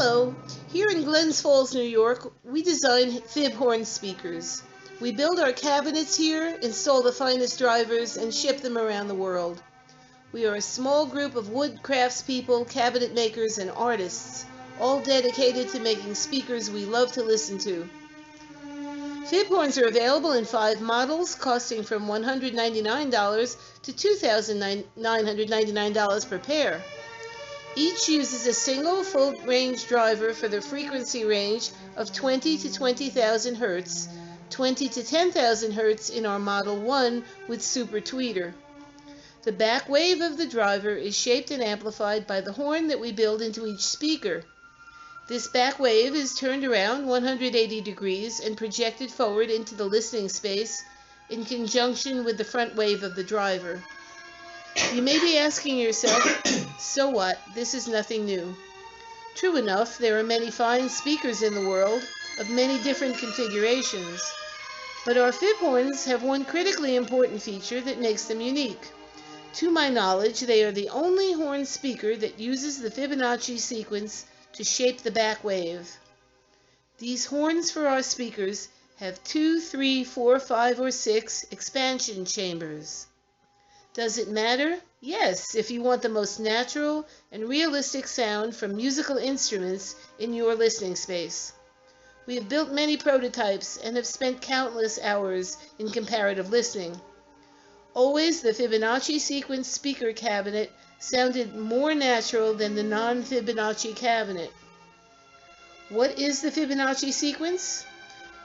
Hello. Here in Glens Falls, New York, we design Fibhorn speakers. We build our cabinets here, install the finest drivers, and ship them around the world. We are a small group of wood craftspeople, cabinet makers, and artists, all dedicated to making speakers we love to listen to. Fibhorns are available in 5 models, costing from $199 to $2,999 per pair. Each uses a single full-range driver for the frequency range of 20 to 20,000 Hz, 20 to 10,000 Hz in our Model 1 with Super Tweeter. The back wave of the driver is shaped and amplified by the horn that we build into each speaker. This back wave is turned around 180 degrees and projected forward into the listening space in conjunction with the front wave of the driver. You may be asking yourself, so what? This is nothing new. True enough, there are many fine speakers in the world of many different configurations. But our Fibhorns have one critically important feature that makes them unique. To my knowledge, they are the only horn speaker that uses the Fibonacci sequence to shape the back wave. These horns for our speakers have 2, 3, 4, 5, or 6 expansion chambers. Does it matter? Yes, if you want the most natural and realistic sound from musical instruments in your listening space. We have built many prototypes and have spent countless hours in comparative listening. Always the Fibonacci sequence speaker cabinet sounded more natural than the non-Fibonacci cabinet. What is the Fibonacci sequence?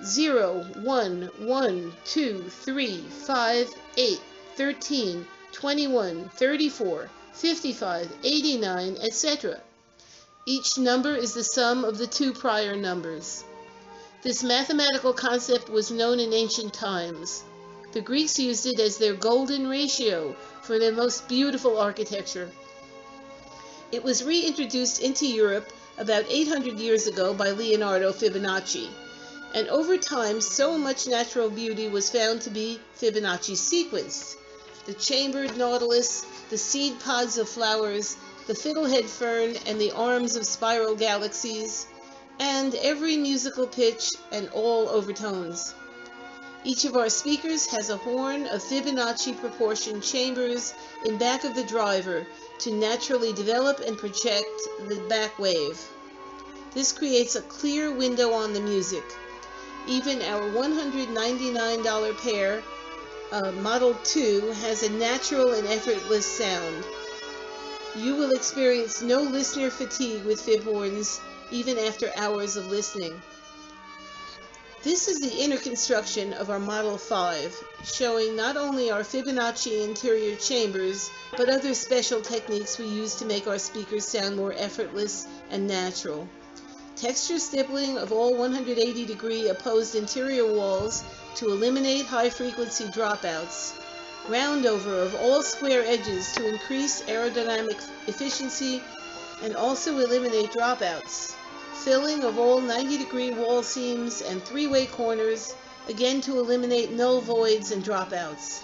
0, 1, 1, 2, 3, 5, 8, 13, 21, 34, 55, 89, etc. Each number is the sum of the 2 prior numbers. This mathematical concept was known in ancient times. The Greeks used it as their golden ratio for their most beautiful architecture. It was reintroduced into Europe about 800 years ago by Leonardo Fibonacci, and over time so much natural beauty was found to be Fibonacci sequenced. The chambered nautilus, the seed pods of flowers, the fiddlehead fern, and the arms of spiral galaxies, and every musical pitch and all overtones. Each of our speakers has a horn of Fibonacci proportion chambers in back of the driver to naturally develop and project the back wave. This creates a clear window on the music. Even our $199 pair, Model 2, has a natural and effortless sound. You will experience no listener fatigue with Fibhorns even after hours of listening. This is the inner construction of our Model 5, showing not only our Fibonacci interior chambers, but other special techniques we use to make our speakers sound more effortless and natural. Texture stippling of all 180-degree opposed interior walls to eliminate high-frequency dropouts. Roundover of all square edges to increase aerodynamic efficiency and also eliminate dropouts. Filling of all 90-degree wall seams and 3-way corners, again to eliminate null voids and dropouts.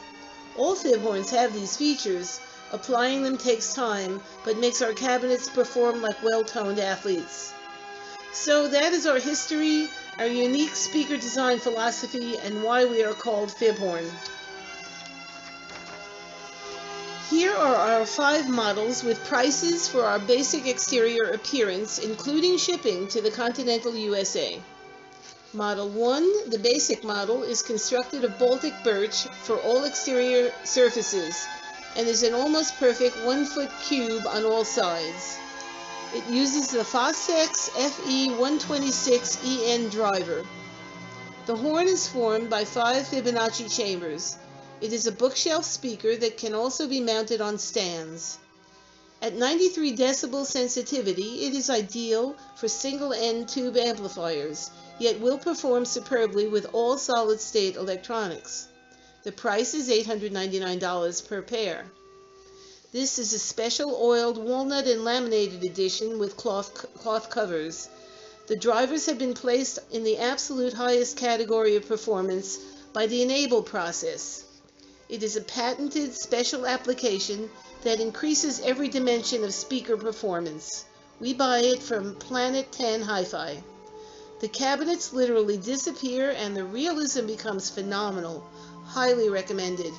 All Fibhorns have these features. Applying them takes time, but makes our cabinets perform like well-toned athletes. So that is our history, our unique speaker design philosophy, and why we are called Fibhorn. Here are our 5 models with prices for our basic exterior appearance, including shipping to the continental USA. Model 1, the basic model, is constructed of Baltic birch for all exterior surfaces and is an almost perfect 1-foot cube on all sides. It uses the Fostex FE126EN driver. The horn is formed by 5 Fibonacci chambers. It is a bookshelf speaker that can also be mounted on stands. At 93 decibel sensitivity, it is ideal for single-end tube amplifiers, yet will perform superbly with all solid-state electronics. The price is $899 per pair. This is a special oiled walnut and laminated edition with cloth covers. The drivers have been placed in the absolute highest category of performance by the enable process. It is a patented special application that increases every dimension of speaker performance. We buy it from Planet 10 Hi-Fi. The cabinets literally disappear and the realism becomes phenomenal. Highly recommended.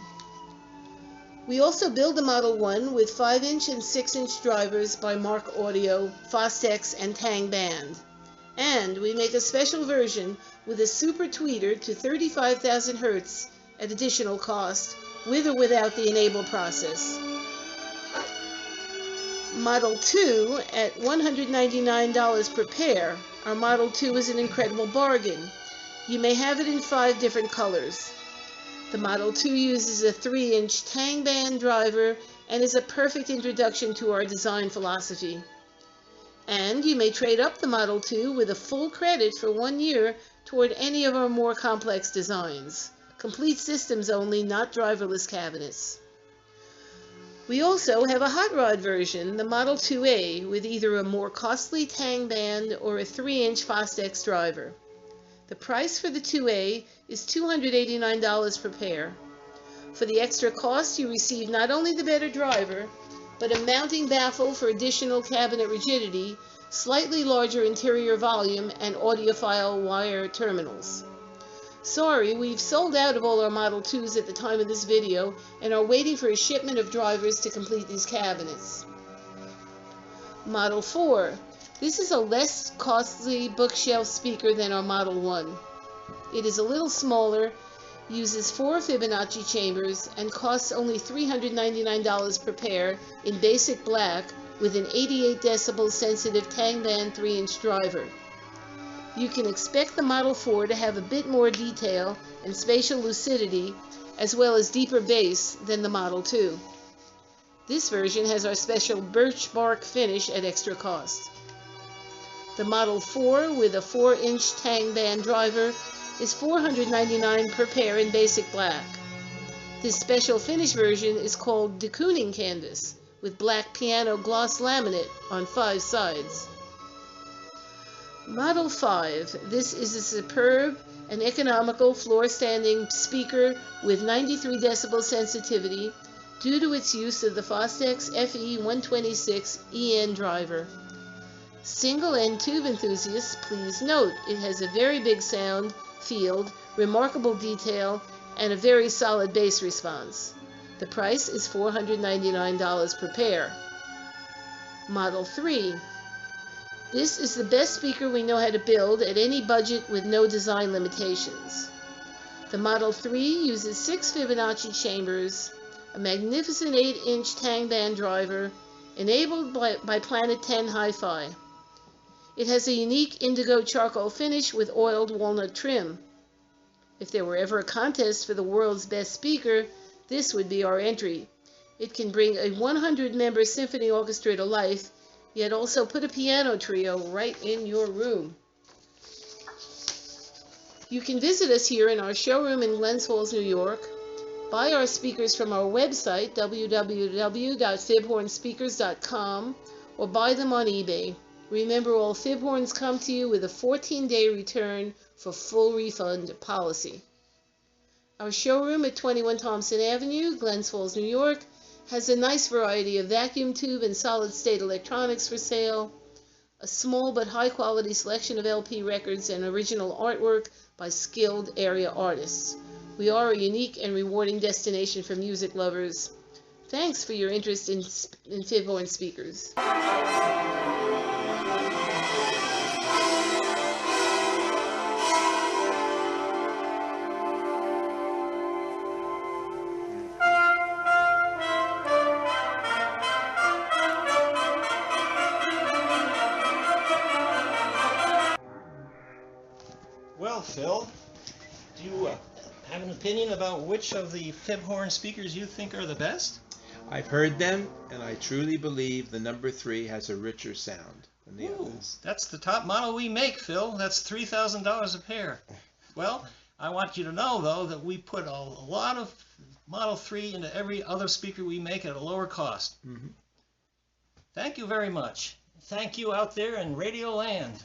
We also build the Model 1 with 5-inch and 6-inch drivers by Mark Audio, Fostex, and Tang Band. And we make a special version with a super tweeter to 35,000 Hz at additional cost, with or without the enable process. Model 2 at $199 per pair. Our Model 2 is an incredible bargain. You may have it in 5 different colors. The Model 2 uses a 3-inch Tang Band driver and is a perfect introduction to our design philosophy. And you may trade up the Model 2 with a full credit for 1 year toward any of our more complex designs. Complete systems only, not driverless cabinets. We also have a hot rod version, the Model 2A, with either a more costly Tang Band or a 3-inch Fostex driver. The price for the 2A is $289 per pair. For the extra cost, you receive not only the better driver, but a mounting baffle for additional cabinet rigidity, slightly larger interior volume, and audiophile wire terminals. Sorry, we've sold out of all our Model 2s at the time of this video and are waiting for a shipment of drivers to complete these cabinets. Model 4. This is a less costly bookshelf speaker than our Model 1. It is a little smaller, uses 4 Fibonacci chambers, and costs only $399 per pair in basic black with an 88 decibel sensitive Tang Band 3-inch driver. You can expect the Model 4 to have a bit more detail and spatial lucidity, as well as deeper bass than the Model 2. This version has our special birch bark finish at extra cost. The Model 4 with a 4-inch Tang Band driver is $499 per pair in basic black. This special finish version is called de Kooning canvas, with black piano gloss laminate on 5 sides. Model 5. This is a superb and economical floor-standing speaker with 93 decibel sensitivity due to its use of the Fostex FE126EN driver. Single-end tube enthusiasts, please note it has a very big sound field, remarkable detail, and a very solid bass response. The price is $499 per pair. Model 3. This is the best speaker we know how to build at any budget with no design limitations. The Model 3 uses 6 Fibonacci chambers, a magnificent 8-inch Tang Band driver, enabled by Planet 10 Hi-Fi. It has a unique indigo charcoal finish with oiled walnut trim. If there were ever a contest for the world's best speaker, this would be our entry. It can bring a 100-member symphony orchestra to life, yet also put a piano trio right in your room. You can visit us here in our showroom in Glens Falls, New York, buy our speakers from our website, www.fibhornspeakers.com, or buy them on eBay. Remember, all Fibhorns come to you with a 14-day return for full refund policy. Our showroom at 21 Thompson Avenue, Glens Falls, New York, has a nice variety of vacuum tube and solid-state electronics for sale, a small but high-quality selection of LP records and original artwork by skilled area artists. We are a unique and rewarding destination for music lovers. Thanks for your interest in Fibhorn speakers. Well, Phil, do you have an opinion about which of the Fibhorn speakers you think are the best? I've heard them, and I truly believe the number 3 has a richer sound than the others. That's the top model we make, Phil. That's $3,000 a pair. Well, I want you to know, though, that we put a lot of Model 3 into every other speaker we make at a lower cost. Mm-hmm. Thank you very much. Thank you out there in Radio Land.